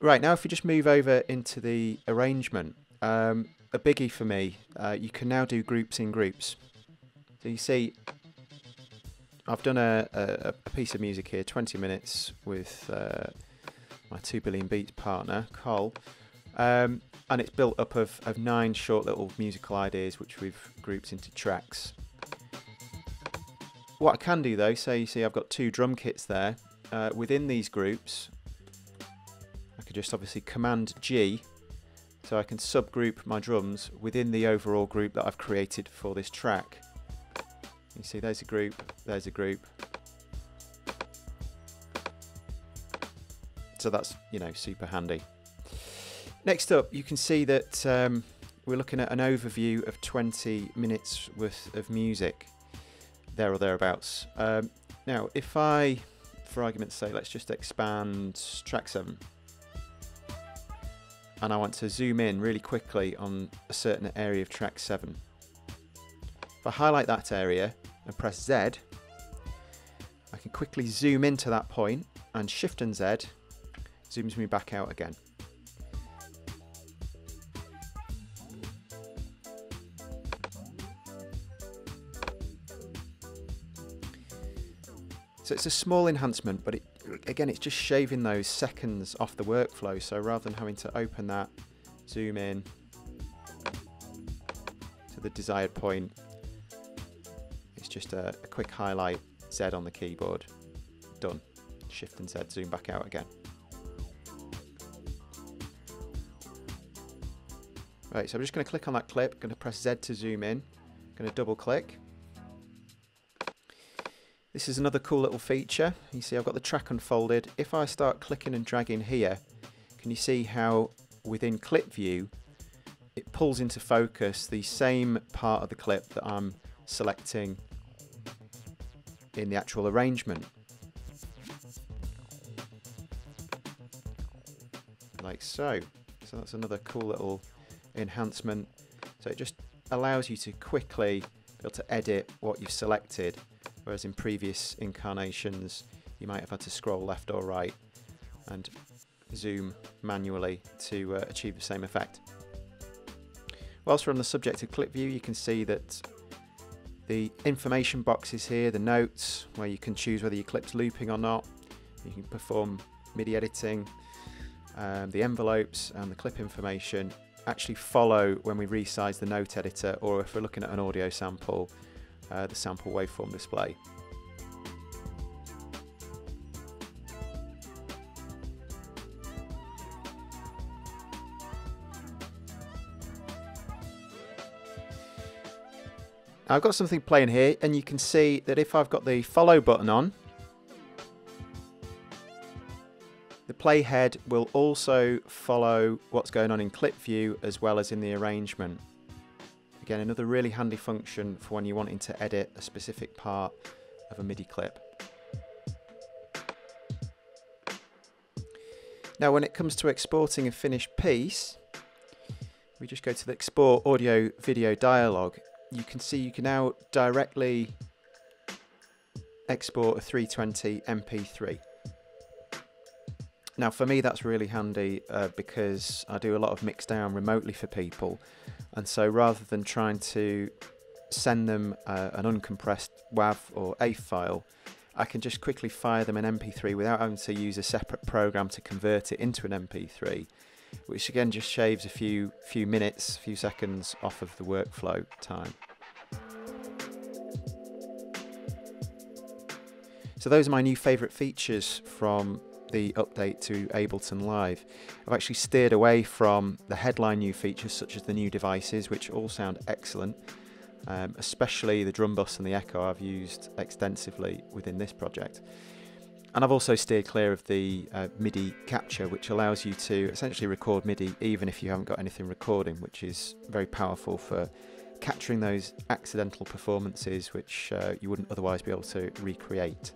Right, now if we just move over into the arrangement, a biggie for me, you can now do groups in groups. So you see, I've done a piece of music here, 20 minutes, with my 2 Billion Beats partner, Col, and it's built up of 9 short little musical ideas which we've grouped into tracks. What I can do though, so you see I've got 2 drum kits there, within these groups I could just obviously Command G, so I can subgroup my drums within the overall group that I've created for this track. You see there's a group, there's a group. So that's, you know, super handy. Next up, you can see that we're looking at an overview of 20 minutes worth of music, there or thereabouts. Now, if I, for argument's sake, let's just expand track 7. And I want to zoom in really quickly on a certain area of track 7. If I highlight that area and press Z, I can quickly zoom into that point, and Shift and Z zooms me back out again. So it's a small enhancement, but again, it's just shaving those seconds off the workflow. So rather than having to open that, zoom in to the desired point, it's just a quick highlight, Z on the keyboard, done. Shift and Z, zoom back out again. Right, so I'm just going to click on that clip, going to press Z to zoom in, going to double click. This is another cool little feature. You see I've got the track unfolded. If I start clicking and dragging here, can you see how within clip view it pulls into focus the same part of the clip that I'm selecting in the actual arrangement. Like so. So that's another cool little enhancement. So it just allows you to quickly be able to edit what you've selected, whereas in previous incarnations you might have had to scroll left or right and zoom manually to achieve the same effect. Whilst we're on the subject of clip view, you can see that the information boxes here, the notes, where you can choose whether your clip's looping or not. You can perform MIDI editing. The envelopes and the clip information actually follow when we resize the note editor, or if we're looking at an audio sample, the sample waveform display. I've got something playing here, and you can see that if I've got the follow button on, the playhead will also follow what's going on in clip view as well as in the arrangement. Again, another really handy function for when you're wanting to edit a specific part of a MIDI clip. Now when it comes to exporting a finished piece, we just go to the export audio video dialog. You can see you can now directly export a 320 MP3. Now for me that's really handy because I do a lot of mix down remotely for people, and so rather than trying to send them an uncompressed WAV or AIF file, I can just quickly fire them an MP3 without having to use a separate program to convert it into an MP3, which again just shaves a few minutes, few seconds off of the workflow time. So those are my new favourite features from the update to Ableton Live. I've actually steered away from the headline new features such as the new devices, which all sound excellent, especially the drum bus and the echo I've used extensively within this project. And I've also steered clear of the MIDI capture, which allows you to essentially record MIDI even if you haven't got anything recording, which is very powerful for capturing those accidental performances which you wouldn't otherwise be able to recreate.